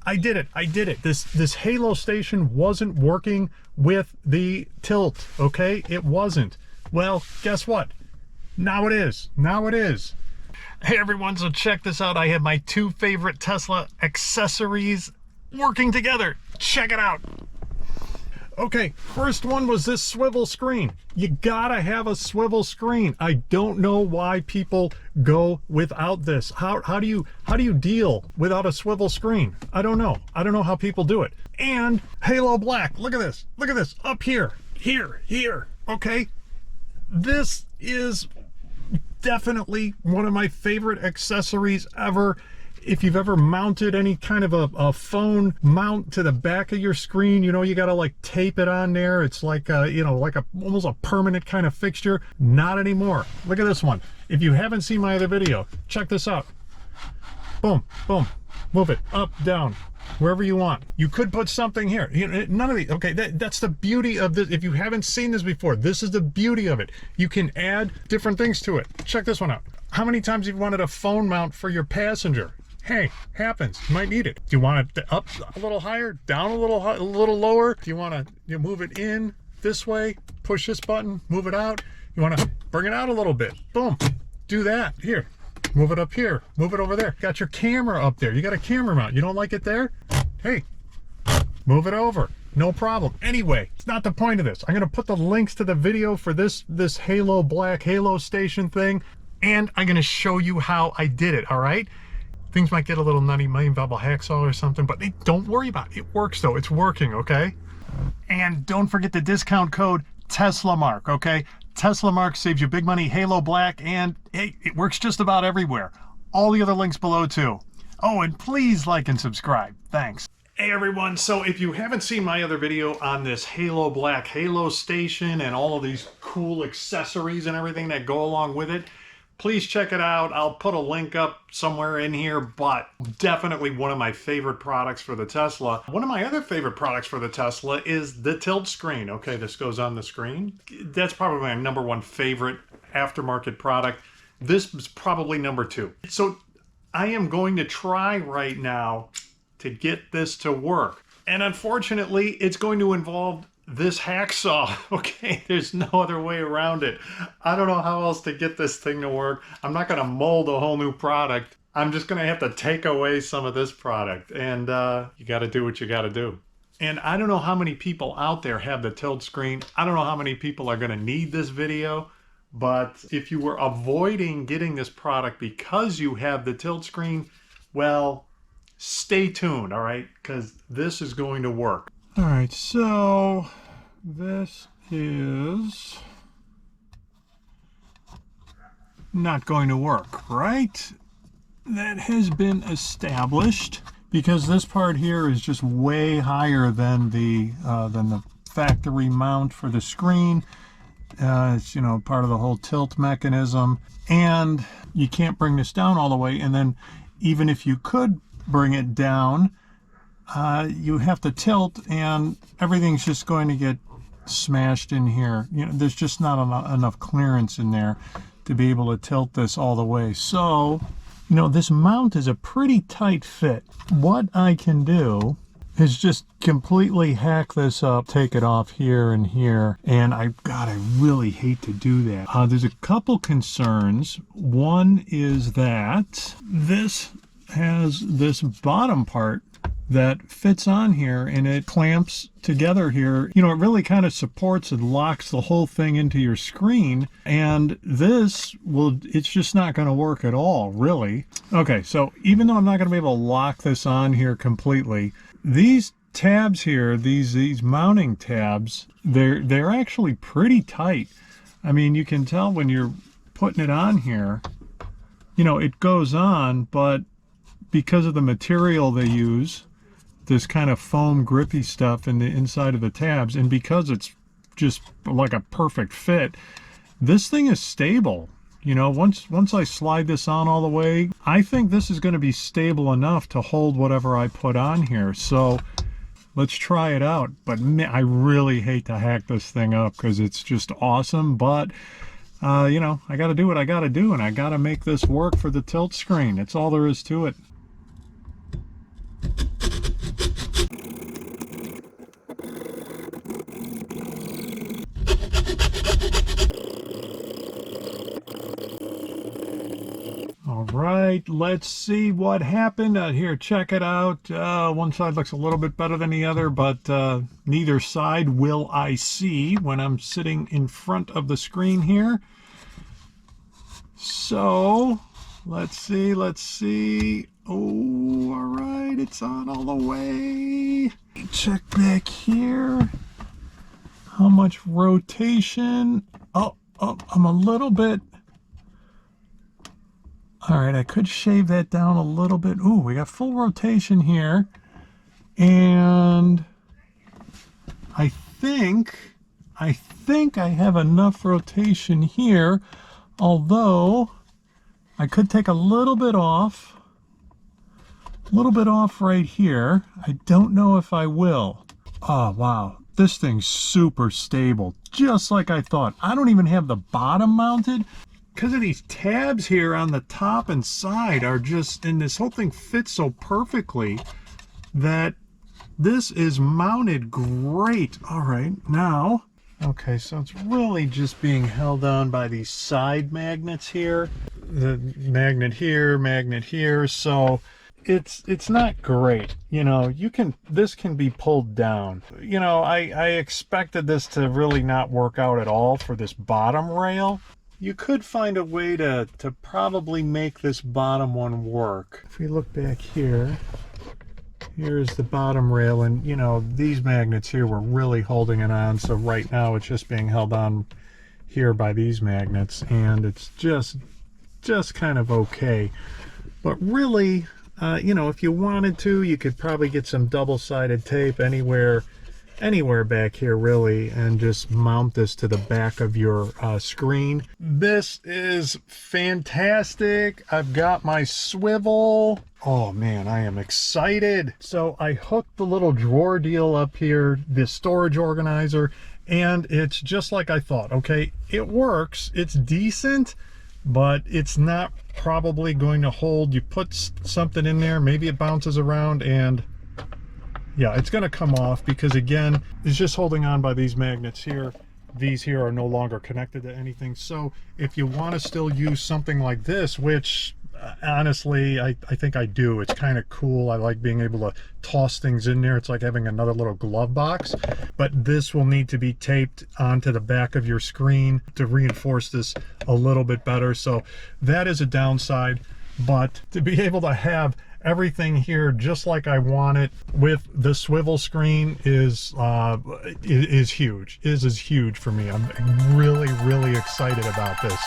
I did it. This HaloStation wasn't working with the tilt, okay? It wasn't. Well, guess what? Now it is. Hey everyone, so check this out. I have my two favorite Tesla accessories working together. Check it out. Okay, first one was this swivel screen. You gotta have a swivel screen. I don't know why people go without this. How do you deal without a swivel screen? I don't know. I don't know how people do it. And Halo Black. Look at this. Look at this. Up here. Here. Okay. This is definitely one of my favorite accessories ever. If you've ever mounted any kind of a phone mount to the back of your screen, you know, you gotta like tape it on there. It's like you know, like almost a permanent kind of fixture. Not anymore. Look at this one. If you haven't seen my other video, check this out. Boom, boom. Move it up, down, wherever you want. You could put something here. You know, none of these. Okay, that's the beauty of this. If you haven't seen this before, this is the beauty of it. You can add different things to it. Check this one out. How many times have you wanted a phone mount for your passenger? Hey, happens. You might need it. Do you want it up a little higher, down a little lower? Do you want to move it in this way? Push this button, move it out. You want to bring it out a little bit. Boom. Do that. Here. Move it up here. Move it over there. Got your camera up there. You got a camera mount. You don't like it there? Hey, move it over. No problem. Anyway, it's not the point of this. I'm going to put the links to the video for this Halo Black HaloStation thing, and I'm going to show you how I did it, all right? Things might get a little nutty, might involve a hacksaw or something, but don't worry about it. It works though. It's working, okay? And don't forget the discount code TeslaMark, okay? TeslaMark saves you big money, Halo Black, and hey, it works just about everywhere. All the other links below too. Oh, and please like and subscribe. Thanks. Hey everyone, so if you haven't seen my other video on this Halo Black HaloStation and all of these cool accessories and everything that go along with it, please check it out. I'll put a link up somewhere in here, but definitely one of my favorite products for the Tesla. One of my other favorite products for the Tesla is the tilt screen. Okay, this goes on the screen. That's probably my #1 favorite aftermarket product. This is probably #2. So I am going to try right now to get this to work. And unfortunately, it's going to involve this hacksaw. Okay, there's no other way around it. I don't know how else to get this thing to work. I'm not going to mold a whole new product. I'm just going to have to take away some of this product, and you got to do what you got to do. And I don't know how many people out there have the tilt screen. I don't know how many people are going to need this video, but if you were avoiding getting this product because you have the tilt screen, well, stay tuned, all right? Because this is going to work. All right, so this is not going to work, right? That has been established because this part here is just way higher than the factory mount for the screen. It's, you know, part of the whole tilt mechanism, and you can't bring this down all the way. And then even if you could bring it down, you have to tilt and everything's just going to get smashed in here. You know, there's just not enough clearance in there to be able to tilt this all the way. So, you know, this mount is a pretty tight fit. What I can do is just completely hack this up, take it off here and here. And God, I really hate to do that. There's a couple concerns. One is that this has this bottom part that fits on here and it clamps together here. You know, it really kind of supports and locks the whole thing into your screen, and this will, it's just not going to work at all, really. Okay, so even though I'm not going to be able to lock this on here completely, these tabs here, these mounting tabs, they're actually pretty tight. I mean, you can tell when you're putting it on here, you know, it goes on, but because of the material they use, this kind of foam grippy stuff in the inside of the tabs, and because it's just like a perfect fit, this thing is stable. You know, once I slide this on all the way, I think this is going to be stable enough to hold whatever I put on here. So let's try it out. But man, I really hate to hack this thing up because it's just awesome, but you know, I got to do what I got to do, and I got to make this work for the tilt screen. That's all there is to it. right, let's see what happened. Here, check it out. One side looks a little bit better than the other, but neither side will I see when I'm sitting in front of the screen here. So, let's see. Oh, all right, it's on all the way. Check back here. How much rotation? Oh, I'm a little bit. All right, I could shave that down a little bit. Ooh, we got full rotation here. And I think I have enough rotation here, although I could take a little bit off right here. I don't know if I will. Oh, wow. This thing's super stable, just like I thought. I don't even have the bottom mounted. Because of these tabs here on the top and side are just, and this whole thing fits so perfectly that this is mounted great. All right, now, okay, so it's really just being held on by these side magnets here. The magnet here, so it's not great. You know, this can be pulled down. You know, I expected this to really not work out at all for this bottom rail. You could find a way to probably make this bottom one work. If we look back here, here's the bottom rail, and you know, these magnets here were really holding it on, so right now it's just being held on here by these magnets, and it's just kind of okay. But really, you know, if you wanted to, you could probably get some double-sided tape anywhere back here really, and just mount this to the back of your screen. This is fantastic. I've got my swivel. Oh man, I am excited. So I hooked the little drawer deal up here, the storage organizer, and it's just like I thought. Okay, it works, it's decent, but it's not probably going to hold. You put something in there, maybe it bounces around, and yeah, it's going to come off because, again, it's just holding on by these magnets here. These here are no longer connected to anything. So if you want to still use something like this, which honestly, I think I do. It's kind of cool. I like being able to toss things in there. It's like having another little glove box. But this will need to be taped onto the back of your screen to reinforce this a little bit better. So that is a downside. But to be able to have everything here just like I want it with the swivel screen is huge. Is huge for me. I'm really excited about this.